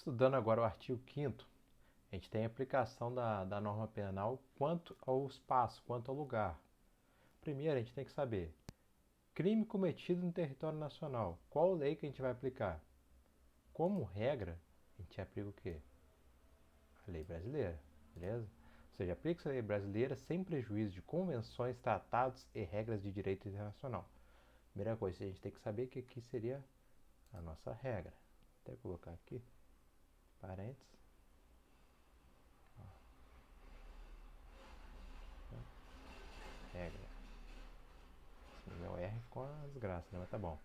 Estudando agora o artigo 5º, a gente tem a aplicação da norma penal quanto ao espaço, quanto ao lugar. Primeiro, a gente tem que saber, crime cometido no território nacional, qual lei que a gente vai aplicar? Como regra, a gente aplica o quê? A lei brasileira, beleza? Ou seja, aplica-se a lei brasileira sem prejuízo de convenções, tratados e regras de direito internacional. Primeira coisa, a gente tem que saber que aqui seria a nossa regra. Vou até colocar aqui, parênteses. Regra. Meu R ficou uma desgraça, né? Mas tá bom.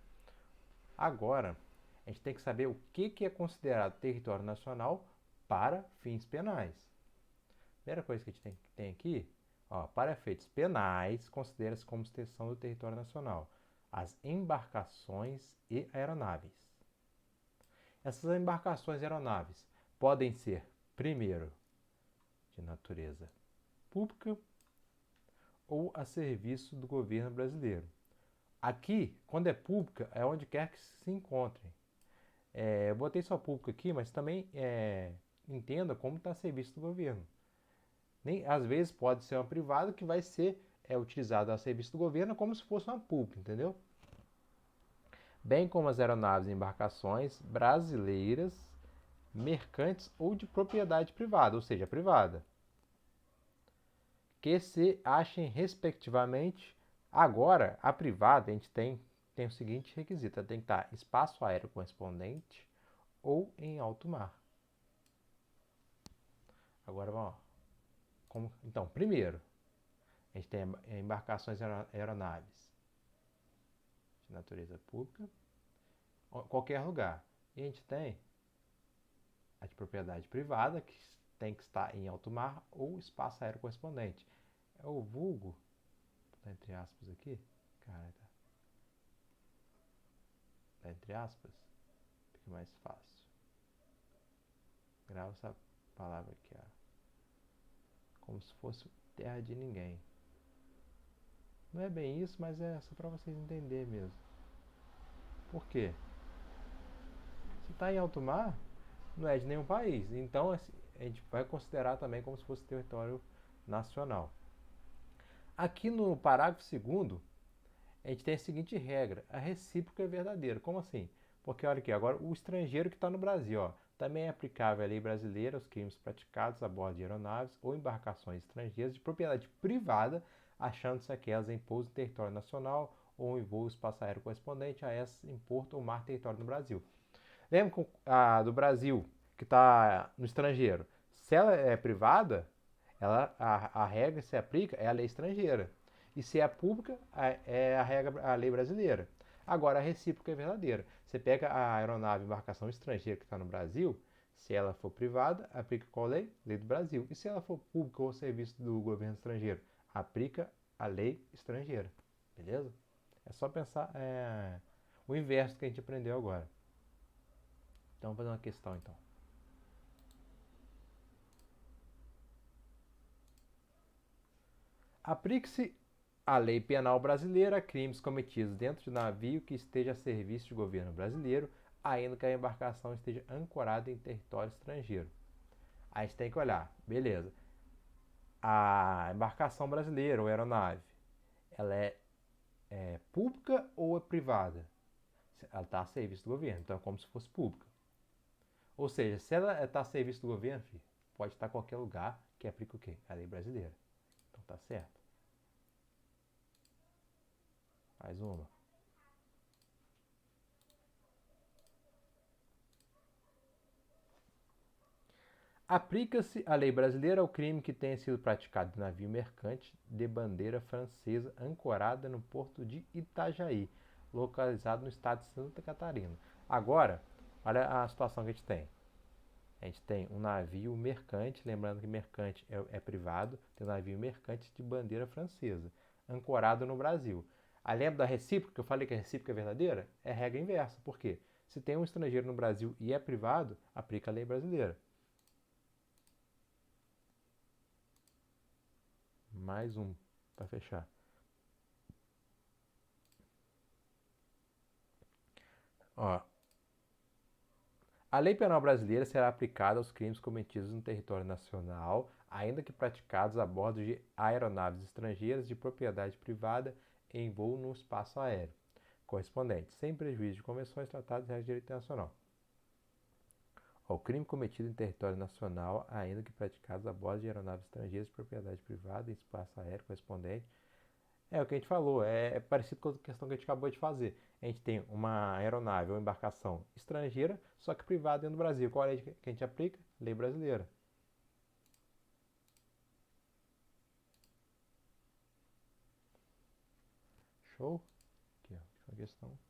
Agora, a gente tem que saber o que é considerado território nacional para fins penais. Primeira coisa que a gente tem aqui, ó, para efeitos penais, considera-se como extensão do território nacional as embarcações e aeronaves. Essas embarcações e aeronaves podem ser, primeiro, de natureza pública ou a serviço do governo brasileiro. Aqui, quando é pública, é onde quer que se encontrem. Eu botei só público aqui, mas também entenda como está a serviço do governo. Nem, às vezes pode ser uma privada que vai ser utilizada a serviço do governo como se fosse uma pública, entendeu? Bem como as aeronaves e embarcações brasileiras, mercantes ou de propriedade privada, ou seja, privada, que se achem respectivamente. Agora, a privada, a gente tem o seguinte requisito: ela tem que estar espaço aéreo correspondente ou em alto mar. Agora vamos lá. Então, primeiro, a gente tem embarcações aeronaves de natureza pública, qualquer lugar. E a gente tem a de propriedade privada, que tem que estar em alto mar ou espaço aéreo correspondente. É o vulgo, tá entre aspas aqui, cara, tá entre aspas, fica mais fácil. Grava essa palavra aqui, ó, como se fosse terra de ninguém. Não é bem isso, mas é só para vocês entenderem mesmo. Por quê? Se está em alto mar, não é de nenhum país. Então a gente vai considerar também como se fosse território nacional. Aqui no parágrafo 2º, a gente tem a seguinte regra: a recíproca é verdadeira. Como assim? Porque olha aqui, agora o estrangeiro que está no Brasil, ó, também é aplicável a lei brasileira aos crimes praticados a bordo de aeronaves ou embarcações estrangeiras de propriedade privada, achando-se aquelas em pouso em território nacional ou em voo espaço aéreo correspondente a essas em porto ou mar território no Brasil. Lembra a do Brasil, que está no estrangeiro? Se ela é privada, a regra que se aplica é a lei estrangeira. E se é pública, é a regra, a lei brasileira. Agora, a recíproca é verdadeira. Você pega a aeronave, embarcação estrangeira que está no Brasil, se ela for privada, aplica qual lei? Lei do Brasil. E se ela for pública ou serviço do governo estrangeiro, aplica a lei estrangeira. Beleza? É só pensar o inverso que a gente aprendeu agora. Então, vamos fazer uma questão, então. Aplique-se a lei penal brasileira a crimes cometidos dentro de navio que esteja a serviço do governo brasileiro, ainda que a embarcação esteja ancorada em território estrangeiro. Aí a gente tem que olhar, beleza. A embarcação brasileira ou aeronave, ela é pública ou é privada? Ela está a serviço do governo, então é como se fosse pública. Ou seja, se ela está a serviço do governo, filho, pode estar em qualquer lugar que aplica o quê? A lei brasileira. Então tá certo. Mais uma. Aplica-se a lei brasileira ao crime que tenha sido praticado de navio mercante de bandeira francesa ancorada no porto de Itajaí, localizado no estado de Santa Catarina. Agora, olha a situação que a gente tem. A gente tem um navio mercante, lembrando que mercante é privado, tem um navio mercante de bandeira francesa, ancorado no Brasil. A lembra da recíproca, que eu falei que a recíproca é verdadeira? É regra inversa. Por quê? Se tem um estrangeiro no Brasil e é privado, aplica a lei brasileira. Mais um para fechar. Ó, A lei penal brasileira será aplicada aos crimes cometidos no território nacional, ainda que praticados a bordo de aeronaves estrangeiras de propriedade privada em voo no espaço aéreo correspondente, sem prejuízo de convenções, tratados e regras de direito internacional. Ao crime cometido em território nacional, ainda que praticados a bordo de aeronaves estrangeiras de propriedade privada em espaço aéreo correspondente. É o que a gente falou, é parecido com a questão que a gente acabou de fazer. A gente tem uma aeronave ou embarcação estrangeira, só que privada dentro do Brasil. Qual é a lei que a gente aplica? Lei brasileira. Show? Aqui, ó, última questão.